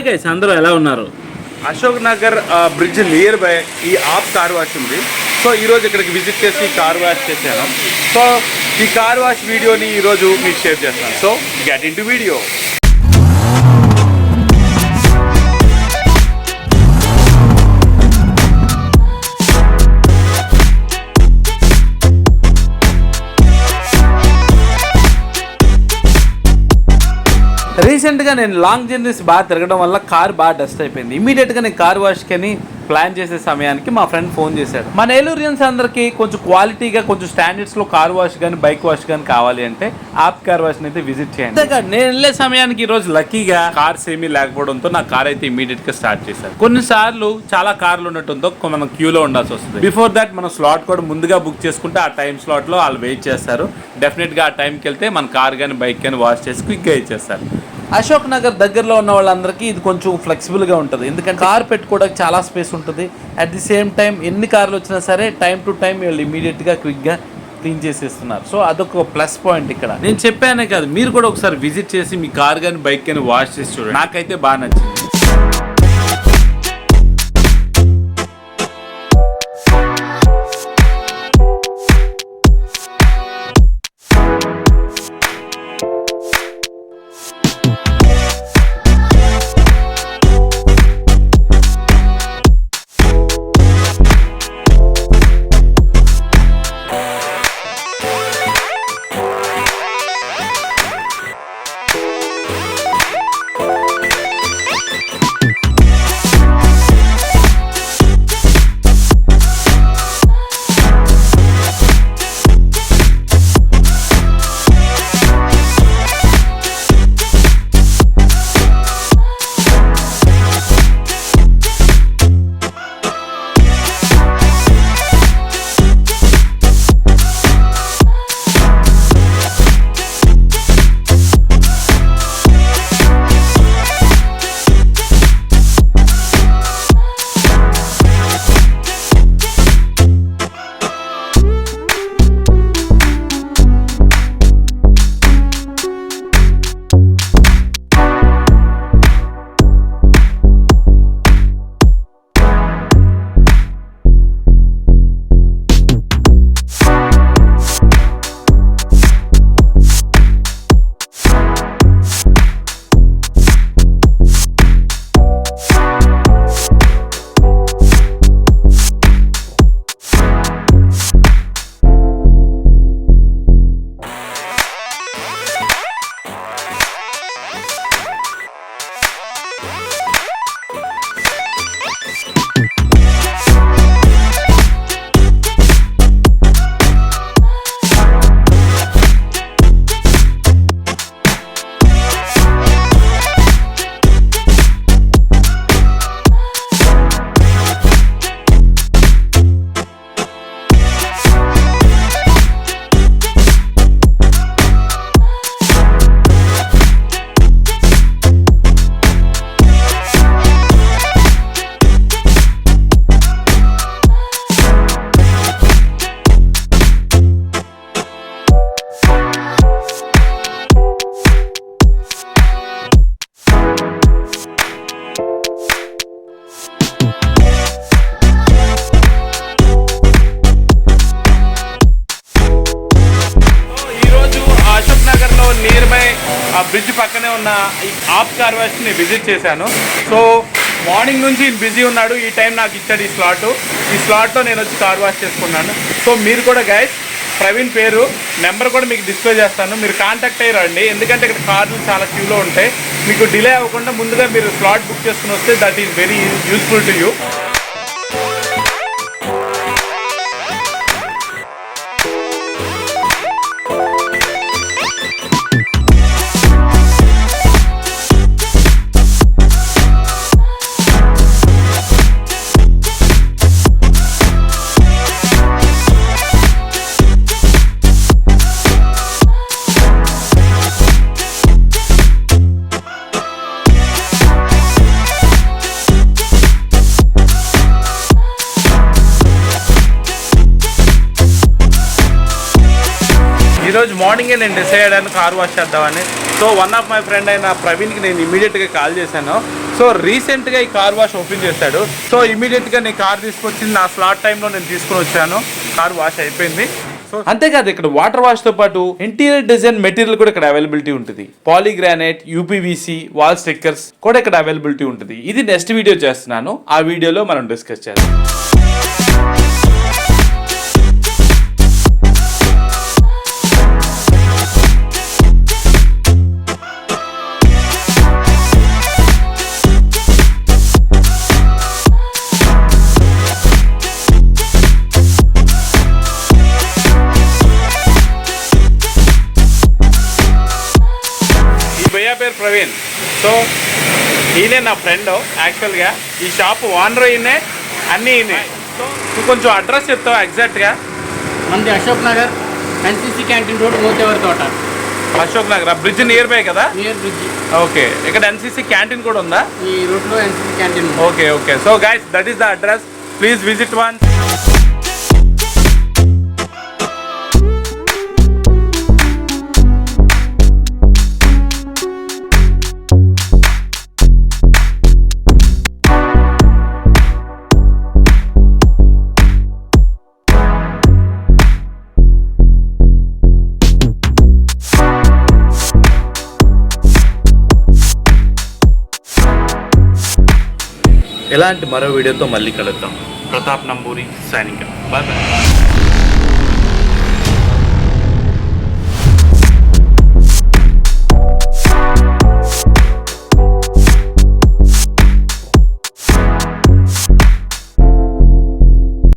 Hi guys, అందరూ ఎలా ఉన్నారు? Ashok Nagar bridge near by ఈ ఆప్ కార్ వాష్ ఉంది. సో ఈరోజు ఇక్కడికి విజిట్ చేసి కార్ వాష్ చేశాను. సో ఈ కార్ వాష్ వీడియోని ఈరోజు మీకు షేర్ చేస్తాను. So get in to video. రీసెంట్గా నేను లాంగ్ జర్నీస్ బాగా తిరగడం వల్ల కార్ బాగా డస్ట్ అయిపోయింది. ఇమీడియట్గా నేను కార్ వాష్కి అని ప్లాన్ చేసే సమయానికి మా ఫ్రెండ్ ఫోన్ చేశాడు. మన ఏలూరియన్స్ అందరికీ కొంచెం క్వాలిటీగా కొంచెం స్టాండర్డ్స్లో కార్ వాష్ కానీ బైక్ వాష్ కానీ కావాలి అంటే ఆప్ కార్ వాష్ని అయితే విజిట్ చేయండి. నేను వెళ్ళే సమయానికి ఈరోజు లక్కీగా కార్స్ ఏమీ లేకపోవడంతో నా కార్ అయితే ఇమీడియట్గా స్టార్ట్ చేశాను. కొన్నిసార్లు చాలా కార్లు ఉండటంతో మనం క్యూలో ఉండాల్సి వస్తుంది. బిఫోర్ దాట్ మనం స్లాట్ కూడా ముందుగా బుక్ చేసుకుంటే ఆ టైం స్లాట్లో వాళ్ళు వెయిట్ చేస్తారు. డెఫినెట్గా ఆ టైంకి వెళ్తే మన కార్ కానీ బైక్ కానీ వాష్ చేసి క్విక్గా ఇచ్చేస్తారు. అశోక్ నగర్ దగ్గరలో ఉన్న వాళ్ళందరికీ ఇది కొంచెం ఫ్లెక్సిబుల్గా ఉంటుంది. ఎందుకంటే కార్ పెట్టుకోవడానికి చాలా స్పేస్ ఉంటుంది. అట్ ది సేమ్ టైం ఎన్ని కార్లు వచ్చినా సరే టైం టు టైం వీళ్ళు ఇమీడియట్గా క్విక్గా క్లీన్ చేసేస్తున్నారు. సో అదొక ప్లస్ పాయింట్. ఇక్కడ నేను చెప్పానే కాదు, మీరు కూడా ఒకసారి విజిట్ చేసి మీ కార్ కానీ బైక్ కానీ వాష్ చేసి చూడండి. నాకైతే బాగా నచ్చింది. నియర్ బై ఆ బ్రిడ్జ్ పక్కనే ఉన్న ఈ ఆప్ కార్ వాష్ని విజిట్ చేశాను. సో మార్నింగ్ నుంచి బిజీ ఉన్నాడు. ఈ టైం నాకు ఇచ్చాడు ఈ స్లాట్లో నేను వచ్చి కార్ వాష్ చేసుకున్నాను. సో మీరు కూడా గైస్, ప్రవీణ్ పేరు నెంబర్ కూడా మీకు డిస్ప్లే చేస్తాను. మీరు కాంటాక్ట్ అయ్యి రండి. ఎందుకంటే ఇక్కడ కార్లు చాలా క్యూలో ఉంటాయి. మీకు డిలే అవ్వకుండా ముందుగా మీరు స్లాట్ బుక్ చేసుకుని వస్తే that is very useful to you. ఈరోజు మార్నింగే నేను డిసైడ్ అయ్యాను కార్ వాష్ చేద్దామని. So one of my friend అయిన ప్రవీణ్కి నేను ఇమీడియట్గా కాల్ చేశాను. సో సో రీసెంట్గా ఈ కార్ వాష్ ఓపెన్ చేశాడు. సో ఇమీడియట్గా నేను కార్ తీసుకొచ్చింది నా స్లాట్ టైంలో నేను తీసుకొని వచ్చాను. కార్ వాష్ అయిపోయింది. సో అంతేకాదు ఇక్కడ వాటర్ వాష్తో పాటు ఇంటీరియర్ డిజైన్ మెటీరియల్ కూడా ఇక్కడ అవైలబిలిటీ ఉంటుంది. పాలీగ్రానైట్, యూపీవీసీ, వాల్ స్టిక్కర్స్ కూడా ఇక్కడ అవైలబిలిటీ ఉంటుంది. ఇది నెక్స్ట్ వీడియో చేస్తున్నాను. ఆ వీడియోలో మనం డిస్కస్ చేద్దాం. పేరు ప్రవీణ్. సో ఈయనే నా ఫ్రెండ్. యాక్చువల్గా ఈ షాప్ ఓనర్ ఈయనే, అన్నీ ఈయనే. సో నువ్వు కొంచెం అడ్రస్ చెప్తావు ఎగ్జాక్ట్గా? మనది Ashok Nagar, NCC canteen road, మోతేవర్ తోట. Ashok Nagar bridge near by కదా? Near bridge. ఓకే. ఇక్కడ ఎన్సీసీ క్యాంటీన్ కూడా ఉందా? ఈ రూట్లో NCC canteen. Okay okay. So guys, that is the address. Please visit one. ఇలాంటి మరో వీడియోతో మళ్ళీ కలుద్దాం. Pratap Namburi signing. Bye bye.